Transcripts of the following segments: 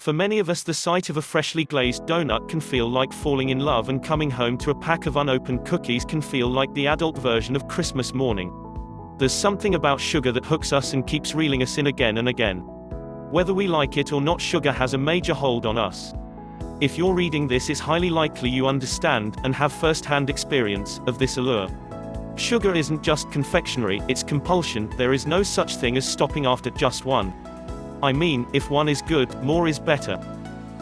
For many of us, the sight of a freshly glazed donut can feel like falling in love, and coming home to a pack of unopened cookies can feel like the adult version of Christmas morning. There's something about sugar that hooks us and keeps reeling us in again and again. Whether we like it or not, sugar has a major hold on us. If you're reading this, it's highly likely you understand, and have first-hand experience, of this allure. Sugar isn't just confectionery, it's compulsion. There is no such thing as stopping after just one. I mean, if one is good, more is better.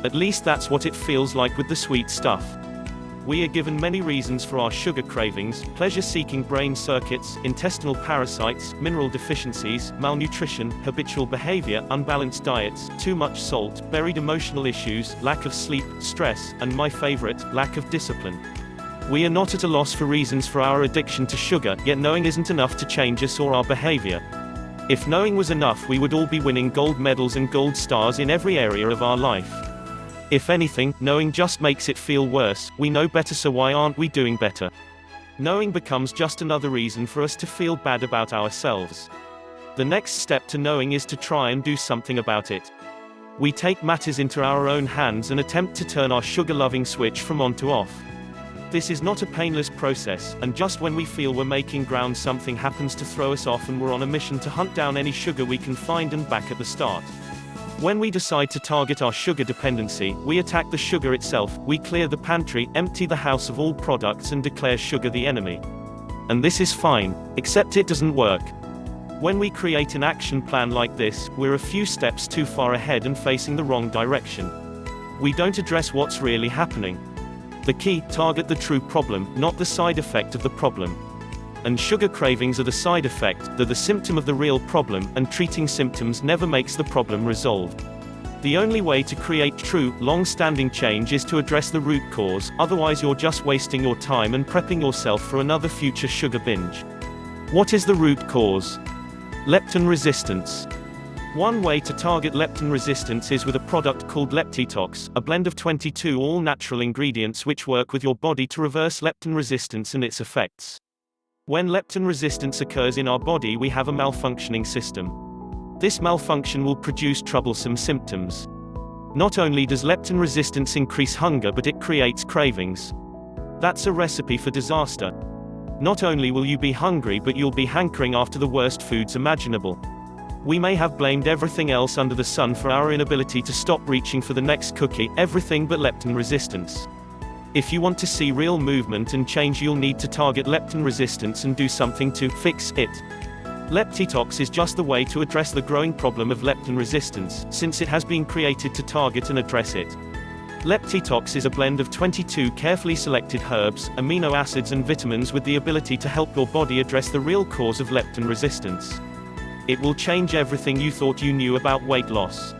At least that's what it feels like with the sweet stuff. We are given many reasons for our sugar cravings: pleasure-seeking brain circuits, intestinal parasites, mineral deficiencies, malnutrition, habitual behavior, unbalanced diets, too much salt, buried emotional issues, lack of sleep, stress, and my favorite, lack of discipline. We are not at a loss for reasons for our addiction to sugar, yet knowing isn't enough to change us or our behavior. If knowing was enough, we would all be winning gold medals and gold stars in every area of our life. If anything, knowing just makes it feel worse. We know better, so why aren't we doing better? Knowing becomes just another reason for us to feel bad about ourselves. The next step to knowing is to try and do something about it. We take matters into our own hands and attempt to turn our sugar-loving switch from on to off. This is not a painless process, and just when we feel we're making ground, something happens to throw us off, and we're on a mission to hunt down any sugar we can find and back at the start. When we decide to target our sugar dependency, we attack the sugar itself. We clear the pantry, empty the house of all products, and declare sugar the enemy. And this is fine, except it doesn't work. When we create an action plan like this, we're a few steps too far ahead and facing the wrong direction. We don't address what's really happening. The key: target the true problem, not the side effect of the problem. And sugar cravings are the side effect, they're the symptom of the real problem, and treating symptoms never makes the problem resolved. The only way to create true, long-standing change is to address the root cause, otherwise you're just wasting your time and prepping yourself for another future sugar binge. What is the root cause? Leptin resistance. One way to target leptin resistance is with a product called Leptitox, a blend of 22 all-natural ingredients which work with your body to reverse leptin resistance and its effects. When leptin resistance occurs in our body, we have a malfunctioning system. This malfunction will produce troublesome symptoms. Not only does leptin resistance increase hunger, but it creates cravings. That's a recipe for disaster. Not only will you be hungry, but you'll be hankering after the worst foods imaginable. We may have blamed everything else under the sun for our inability to stop reaching for the next cookie, everything but leptin resistance. If you want to see real movement and change, you'll need to target leptin resistance and do something to fix it. Leptitox is just the way to address the growing problem of leptin resistance, since it has been created to target and address it. Leptitox is a blend of 22 carefully selected herbs, amino acids and vitamins with the ability to help your body address the real cause of leptin resistance. It will change everything you thought you knew about weight loss.